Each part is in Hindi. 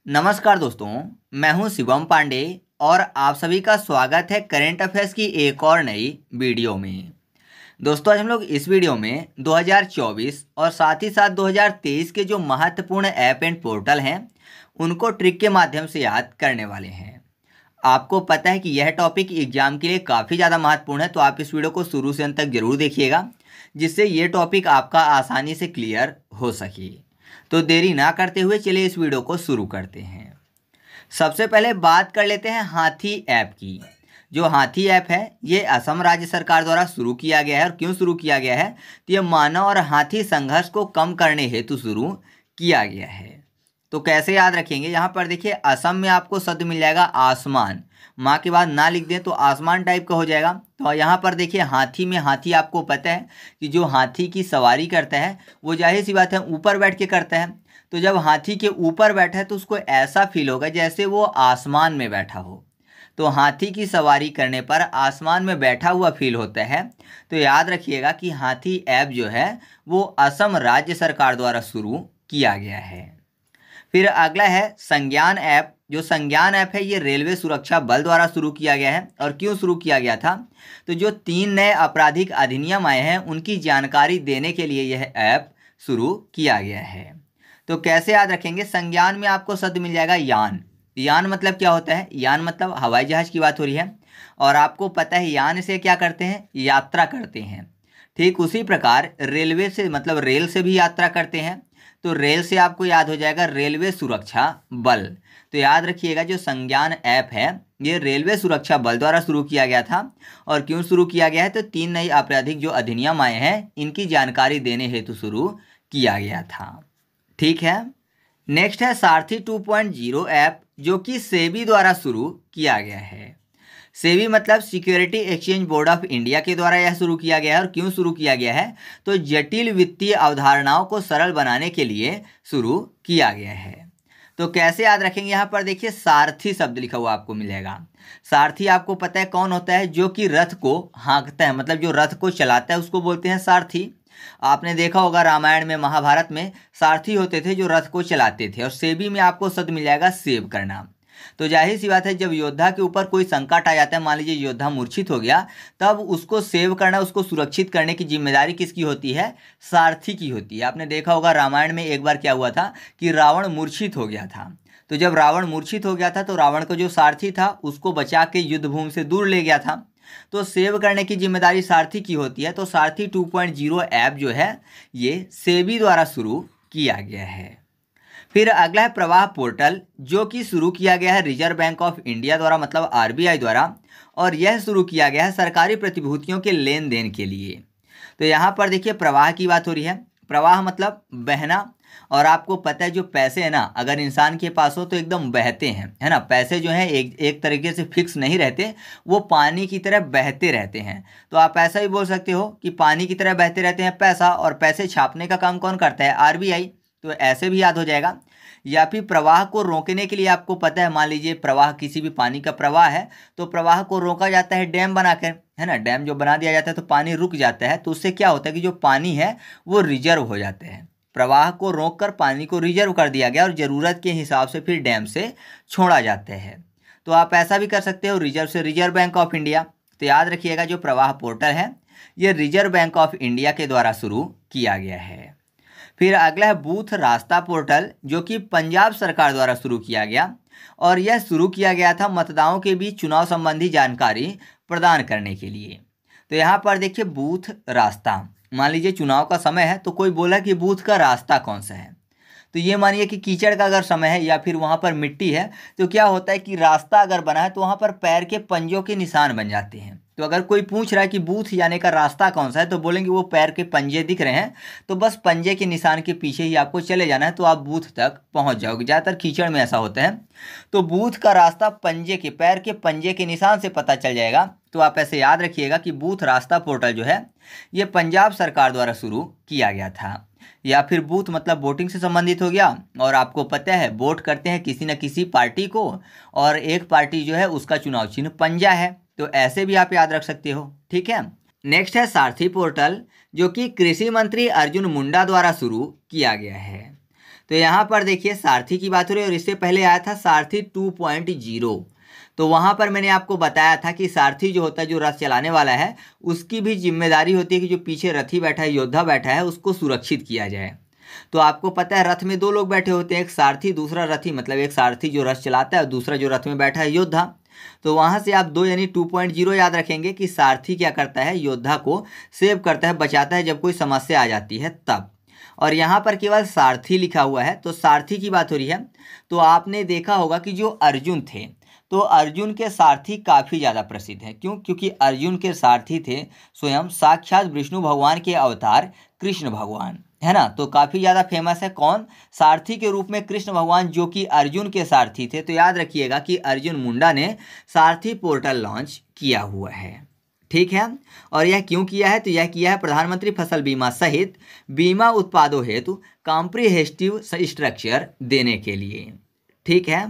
नमस्कार दोस्तों, मैं हूं शिवम पांडे और आप सभी का स्वागत है करंट अफेयर्स की एक और नई वीडियो में। दोस्तों, आज हम लोग इस वीडियो में 2024 और साथ ही साथ 2023 के जो महत्वपूर्ण ऐप एंड पोर्टल हैं उनको ट्रिक के माध्यम से याद करने वाले हैं। आपको पता है कि यह टॉपिक एग्जाम के लिए काफ़ी ज़्यादा महत्वपूर्ण है, तो आप इस वीडियो को शुरू से अंत तक जरूर देखिएगा जिससे ये टॉपिक आपका आसानी से क्लियर हो सके। तो देरी ना करते हुए चलिए इस वीडियो को शुरू करते हैं। सबसे पहले बात कर लेते हैं हाथी ऐप की। जो हाथी ऐप है ये असम राज्य सरकार द्वारा शुरू किया गया है। और क्यों शुरू किया गया है, तो ये मानव और हाथी संघर्ष को कम करने हेतु शुरू किया गया है। तो कैसे याद रखेंगे, यहाँ पर देखिए असम में आपको शब्द मिल जाएगा आसमान, माँ के बाद ना लिख दें तो आसमान टाइप का हो जाएगा। तो यहाँ पर देखिए हाथी में, हाथी आपको पता है कि जो हाथी की सवारी करता है वो जाहिर सी बात है ऊपर बैठ के करता है। तो जब हाथी के ऊपर बैठा है तो उसको ऐसा फील होगा जैसे वो आसमान में बैठा हो। तो हाथी की सवारी करने पर आसमान में बैठा हुआ फील होता है। तो याद रखिएगा कि हाथी ऐप जो है वो असम राज्य सरकार द्वारा शुरू किया गया है। फिर अगला है संज्ञान ऐप। जो संज्ञान ऐप है ये रेलवे सुरक्षा बल द्वारा शुरू किया गया है। और क्यों शुरू किया गया था, तो जो 3 नए आपराधिक अधिनियम आए हैं उनकी जानकारी देने के लिए यह ऐप शुरू किया गया है। तो कैसे याद रखेंगे, संज्ञान में आपको शब्द मिल जाएगा यान। यान मतलब क्या होता है, यान मतलब हवाई जहाज की बात हो रही है। और आपको पता है यान से क्या करते हैं, यात्रा करते हैं। ठीक उसी प्रकार रेलवे से मतलब रेल से भी यात्रा करते हैं। तो रेल से आपको याद हो जाएगा रेलवे सुरक्षा बल। तो याद रखिएगा जो संज्ञान ऐप है ये रेलवे सुरक्षा बल द्वारा शुरू किया गया था। और क्यों शुरू किया गया है, तो 3 नई आपराधिक जो अधिनियम आए हैं इनकी जानकारी देने हेतु शुरू किया गया था। ठीक है, नेक्स्ट है सारथी 2.0 ऐप जो कि सेबी द्वारा शुरू किया गया है। सेबी मतलब security exchange board of India के द्वारा यह शुरू किया गया है। और क्यों शुरू किया गया है, तो जटिल वित्तीय अवधारणाओं को सरल बनाने के लिए शुरू किया गया है। तो कैसे याद रखेंगे, यहाँ पर देखिए सारथी शब्द लिखा हुआ आपको मिलेगा। सारथी आपको पता है कौन होता है, जो कि रथ को हाँकता है, मतलब जो रथ को चलाता है उसको बोलते हैं सारथी। आपने देखा होगा रामायण में, महाभारत में सारथी होते थे जो रथ को चलाते थे। और सेबी में आपको शब्द मिल जाएगा सेव करना। तो जाहिर सी बात है जब योद्धा के ऊपर कोई संकट आ जाता है, मान लीजिए योद्धा मूर्छित हो गया, तब उसको सेव करना, उसको सुरक्षित करने की जिम्मेदारी किसकी होती है, सारथी की होती है। आपने देखा होगा रामायण में एक बार क्या हुआ था कि रावण मूर्छित हो गया था। तो जब रावण मूर्छित हो गया था तो रावण का जो सारथी था उसको बचा के युद्ध भूमि से दूर ले गया था। तो सेव करने की जिम्मेदारी सारथी की होती है। तो सारथी 2.0 ऐप जो है ये सेबी द्वारा शुरू किया गया है। फिर अगला है प्रवाह पोर्टल जो कि शुरू किया गया है रिजर्व बैंक ऑफ इंडिया द्वारा, मतलब आरबीआई द्वारा। और यह शुरू किया गया है सरकारी प्रतिभूतियों के लेन देन के लिए। तो यहाँ पर देखिए प्रवाह की बात हो रही है। प्रवाह मतलब बहना। और आपको पता है जो पैसे है ना, अगर इंसान के पास हो तो एकदम बहते हैं, है ना। पैसे जो हैं एक तरीके से फिक्स नहीं रहते, वो पानी की तरह बहते रहते हैं। तो आप ऐसा भी बोल सकते हो कि पानी की तरह बहते रहते हैं पैसा। और पैसे छापने का काम कौन करता है, आरबीआई। तो ऐसे भी याद हो जाएगा। या फिर प्रवाह को रोकने के लिए आपको पता है, मान लीजिए प्रवाह, किसी भी पानी का प्रवाह है तो प्रवाह को रोका जाता है डैम बनाकर, है ना। डैम जो बना दिया जाता है तो पानी रुक जाता है। तो उससे क्या होता है कि जो पानी है वो रिजर्व हो जाते हैं। प्रवाह को रोककर पानी को रिजर्व कर दिया गया और ज़रूरत के हिसाब से फिर डैम से छोड़ा जाता है। तो आप ऐसा भी कर सकते हो, रिजर्व से रिजर्व बैंक ऑफ इंडिया। तो याद रखिएगा जो प्रवाह पोर्टल है ये रिजर्व बैंक ऑफ इंडिया के द्वारा शुरू किया गया है। फिर अगला है बूथ रास्ता पोर्टल जो कि पंजाब सरकार द्वारा शुरू किया गया। और यह शुरू किया गया था मतदाताओं के बीच चुनाव संबंधी जानकारी प्रदान करने के लिए। तो यहाँ पर देखिए बूथ रास्ता, मान लीजिए चुनाव का समय है तो कोई बोला कि बूथ का रास्ता कौन सा है। तो ये मानिए कि कीचड़ का अगर समय है या फिर वहाँ पर मिट्टी है तो क्या होता है कि रास्ता अगर बना है तो वहाँ पर पैर के पंजों के निशान बन जाते हैं। तो अगर कोई पूछ रहा है कि बूथ जाने का रास्ता कौन सा है तो बोलेंगे वो पैर के पंजे दिख रहे हैं, तो बस पंजे के निशान के पीछे ही आपको चले जाना है तो आप बूथ तक पहुँच जाओगे। ज़्यादातर कीचड़ में ऐसा होता है। तो बूथ का रास्ता पंजे के, पैर के पंजे के निशान से पता चल जाएगा। तो आप ऐसे याद रखिएगा कि बूथ रास्ता पोर्टल जो है ये पंजाब सरकार द्वारा शुरू किया गया था। या फिर बूथ मतलब वोटिंग से संबंधित हो गया। और आपको पता है वोट करते हैं किसी न किसी पार्टी को, और एक पार्टी जो है उसका चुनाव चिन्ह पंजा है। तो ऐसे भी आप याद रख सकते हो। ठीक है, नेक्स्ट है सारथी पोर्टल जो कि कृषि मंत्री अर्जुन मुंडा द्वारा शुरू किया गया है। तो यहाँ पर देखिए सारथी की बात हो रही है और इससे पहले आया था सारथी 2.0। तो वहाँ पर मैंने आपको बताया था कि सारथी जो होता है, जो रथ चलाने वाला है, उसकी भी जिम्मेदारी होती है कि जो पीछे रथी बैठा है, योद्धा बैठा है, उसको सुरक्षित किया जाए। तो आपको पता है रथ में दो लोग बैठे होते हैं, एक सारथी दूसरा रथी, मतलब एक सारथी जो रथ चलाता है और दूसरा जो रथ में बैठा है योद्धा। तो वहां से आप 2 यानी 2.0 याद रखेंगे कि सारथी क्या करता है, योद्धा को सेव करता है, बचाता है जब कोई समस्या आ जाती है तब। और यहाँ पर केवल सारथी लिखा हुआ है, तो सारथी की बात हो रही है। तो आपने देखा होगा कि जो अर्जुन थे, तो अर्जुन के सारथी काफ़ी ज़्यादा प्रसिद्ध हैं। क्यों? क्योंकि अर्जुन के सारथी थे स्वयं साक्षात विष्णु भगवान के अवतार कृष्ण भगवान, है ना। तो काफ़ी ज़्यादा फेमस है कौन? सारथी के रूप में कृष्ण भगवान, जो कि अर्जुन के सारथी थे। तो याद रखिएगा कि अर्जुन मुंडा ने सारथी पोर्टल लॉन्च किया हुआ है, ठीक है। और यह क्यों किया है? तो यह किया है प्रधानमंत्री फसल बीमा सहित बीमा उत्पादों हेतु कॉम्प्रिहेंसिव स्ट्रक्चर देने के लिए, ठीक है।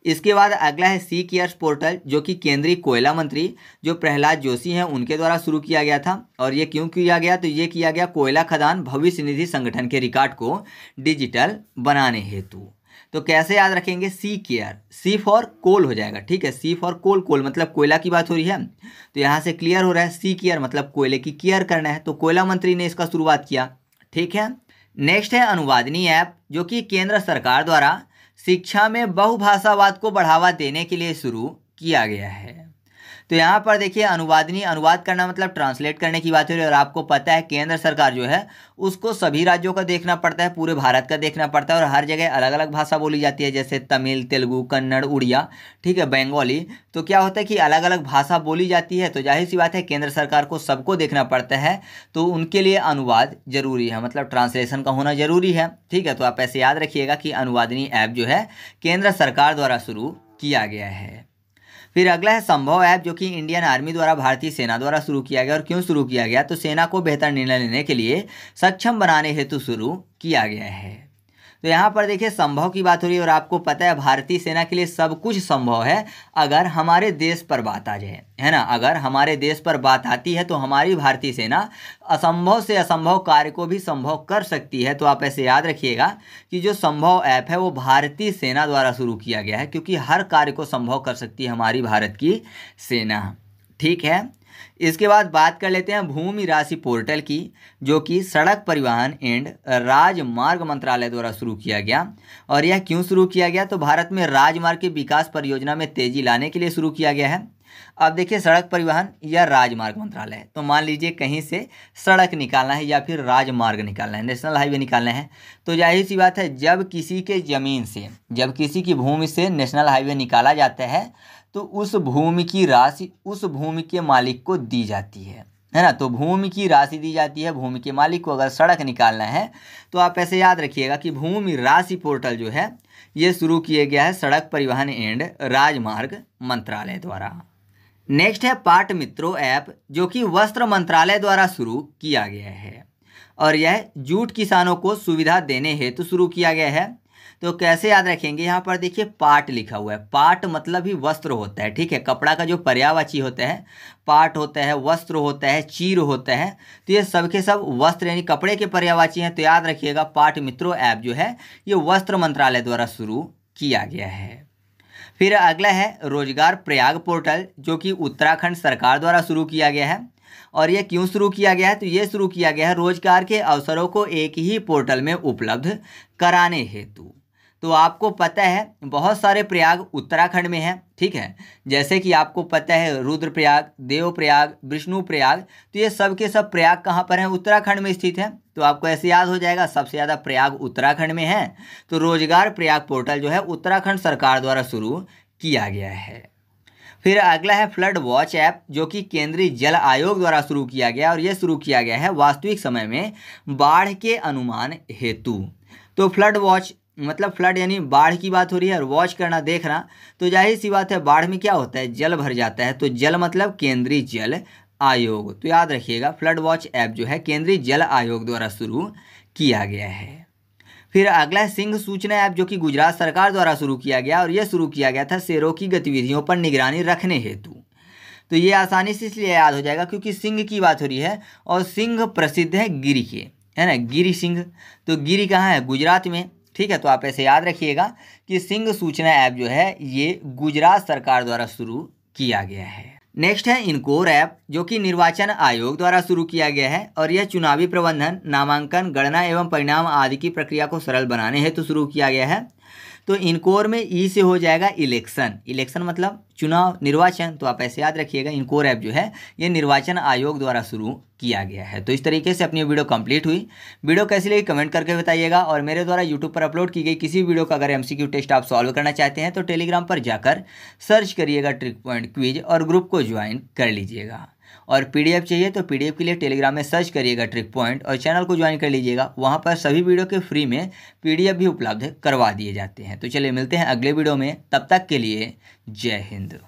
इसके बाद अगला है सी केयर्स पोर्टल, जो कि केंद्रीय कोयला मंत्री जो प्रहलाद जोशी हैं उनके द्वारा शुरू किया गया था। और ये क्यों किया गया? तो ये किया गया कोयला खदान भविष्य निधि संगठन के रिकॉर्ड को डिजिटल बनाने हेतु। तो कैसे याद रखेंगे? सी केयर, सी फॉर कोल हो जाएगा, ठीक है। सी फॉर कोल, कोल मतलब कोयला की बात हो रही है, तो यहाँ से क्लियर हो रहा है सी केयर मतलब कोयले की केयर करना है। तो कोयला मंत्री ने इसका शुरुआत किया, ठीक है। नेक्स्ट है अनुवादिनी ऐप, जो कि केंद्र सरकार द्वारा शिक्षा में बहुभाषावाद को बढ़ावा देने के लिए शुरू किया गया है। तो यहाँ पर देखिए अनुवादिनी, अनुवाद करना मतलब ट्रांसलेट करने की बात हो रही है। और आपको पता है केंद्र सरकार जो है उसको सभी राज्यों का देखना पड़ता है, पूरे भारत का देखना पड़ता है, और हर जगह अलग अलग भाषा बोली जाती है, जैसे तमिल, तेलुगु, कन्नड़, उड़िया, ठीक है, बंगाली। तो क्या होता है कि अलग अलग भाषा बोली जाती है, तो जाहिर सी बात है केंद्र सरकार को सबको देखना पड़ता है, तो उनके लिए अनुवाद जरूरी है, मतलब ट्रांसलेशन का होना जरूरी है, ठीक है। तो आप ऐसे याद रखिएगा कि अनुवादिनी ऐप जो है केंद्र सरकार द्वारा शुरू किया गया है। फिर अगला है संभव ऐप, जो कि इंडियन आर्मी द्वारा भारतीय सेना द्वारा शुरू किया गया। और क्यों शुरू किया गया? तो सेना को बेहतर निर्णय लेने के लिए सक्षम बनाने हेतु शुरू किया गया है। तो यहाँ पर देखिए संभव की बात हो रही है, और आपको पता है भारतीय सेना के लिए सब कुछ संभव है अगर हमारे देश पर बात आ जाए, है ना। अगर हमारे देश पर बात आती है तो हमारी भारतीय सेना असंभव से असंभव कार्य को भी संभव कर सकती है। तो आप ऐसे याद रखिएगा कि जो संभव ऐप है वो भारतीय सेना द्वारा शुरू किया गया है, क्योंकि हर कार्य को संभव कर सकती है हमारी भारत की सेना, ठीक है। इसके बाद बात कर लेते हैं भूमि राशि पोर्टल की, जो कि सड़क परिवहन एंड राजमार्ग मंत्रालय द्वारा शुरू किया गया। और यह क्यों शुरू किया गया? तो भारत में राजमार्ग की विकास परियोजना में तेजी लाने के लिए शुरू किया गया है। अब देखिए सड़क परिवहन या राजमार्ग मंत्रालय, तो मान लीजिए कहीं से सड़क निकालना है या फिर राजमार्ग निकालना है, नेशनल हाईवे निकालना है, तो जाहिर सी बात है जब किसी के ज़मीन से, जब किसी की भूमि से नेशनल हाईवे निकाला जाता है तो उस भूमि की राशि उस भूमि के मालिक को दी जाती है ना। तो भूमि की राशि दी जाती है भूमि के मालिक को, अगर सड़क निकालना है। तो आप ऐसे याद रखिएगा कि भूमि राशि पोर्टल जो है ये शुरू किया गया है सड़क परिवहन एंड राजमार्ग मंत्रालय द्वारा। नेक्स्ट है पाट मित्रों ऐप, जो कि वस्त्र मंत्रालय द्वारा शुरू किया गया है। और यह जूट किसानों को सुविधा देने हेतु शुरू किया गया है। तो कैसे याद रखेंगे? यहाँ पर देखिए पाट लिखा हुआ है, पाट मतलब ही वस्त्र होता है, ठीक है। कपड़ा का जो पर्यायवाची होता है पाट होता है, वस्त्र होता है, चीर होता है, तो ये सब के सब वस्त्र यानी कपड़े के पर्यायवाची हैं। तो याद रखिएगा पाट मित्रों ऐप जो है ये वस्त्र मंत्रालय द्वारा शुरू किया गया है। फिर अगला है रोजगार प्रयाग पोर्टल, जो कि उत्तराखंड सरकार द्वारा शुरू किया गया है। और ये क्यों शुरू किया गया है? तो ये शुरू किया गया है रोजगार के अवसरों को एक ही पोर्टल में उपलब्ध कराने हेतु। तो आपको पता है बहुत सारे प्रयाग उत्तराखंड में हैं, ठीक है। जैसे कि आपको पता है रुद्रप्रयाग, देवप्रयाग, विष्णुप्रयाग, तो ये सब के सब प्रयाग कहाँ पर हैं? उत्तराखंड में स्थित है। तो आपको ऐसे याद हो जाएगा सबसे ज़्यादा प्रयाग उत्तराखंड में है। तो रोजगार प्रयाग पोर्टल जो है उत्तराखंड सरकार द्वारा शुरू किया गया है। फिर अगला है फ्लड वॉच ऐप, जो कि केंद्रीय जल आयोग द्वारा शुरू किया गया। और यह शुरू किया गया है वास्तविक समय में बाढ़ के अनुमान हेतु। तो फ्लड वॉच मतलब फ्लड यानी बाढ़ की बात हो रही है, और वॉच करना देखना, तो जाहिर सी बात है बाढ़ में क्या होता है? जल भर जाता है। तो जल मतलब केंद्रीय जल आयोग। तो याद रखिएगा फ्लड वॉच ऐप जो है केंद्रीय जल आयोग द्वारा शुरू किया गया है। फिर अगला है सिंह सूचना ऐप, जो कि गुजरात सरकार द्वारा शुरू किया गया। और यह शुरू किया गया था शेरों की गतिविधियों पर निगरानी रखने हेतु। तो ये आसानी से इसलिए याद हो जाएगा क्योंकि सिंह की बात हो रही है, और सिंह प्रसिद्ध है गिर के, है ना, गिरी सिंह। तो गिरी कहाँ है? गुजरात में। ठीक है, तो आप ऐसे याद रखिएगा कि सिंह सूचना ऐप जो है ये गुजरात सरकार द्वारा शुरू किया गया है। नेक्स्ट है इनकोर ऐप, जो कि निर्वाचन आयोग द्वारा शुरू किया गया है और यह चुनावी प्रबंधन, नामांकन, गणना एवं परिणाम आदि की प्रक्रिया को सरल बनाने हेतु शुरू किया गया है। तो इनकोर में ई से हो जाएगा इलेक्शन, इलेक्शन मतलब चुनाव, निर्वाचन। तो आप ऐसे याद रखिएगा इनकोर ऐप जो है ये निर्वाचन आयोग द्वारा शुरू किया गया है। तो इस तरीके से अपनी वीडियो कंप्लीट हुई। वीडियो कैसी लगी कमेंट करके बताइएगा, और मेरे द्वारा यूट्यूब पर अपलोड की गई किसी वीडियो का अगर एमसीक्यू टेस्ट आप सॉल्व करना चाहते हैं तो टेलीग्राम पर जाकर सर्च करिएगा ट्रिक पॉइंट क्विज और ग्रुप को ज्वाइन कर लीजिएगा। और पीडीएफ चाहिए तो पीडीएफ के लिए टेलीग्राम में सर्च करिएगा ट्रिक पॉइंट और चैनल को ज्वाइन कर लीजिएगा। वहाँ पर सभी वीडियो के फ्री में पीडीएफ भी उपलब्ध करवा दिए जाते हैं। तो चलिए मिलते हैं अगले वीडियो में, तब तक के लिए जय हिंद।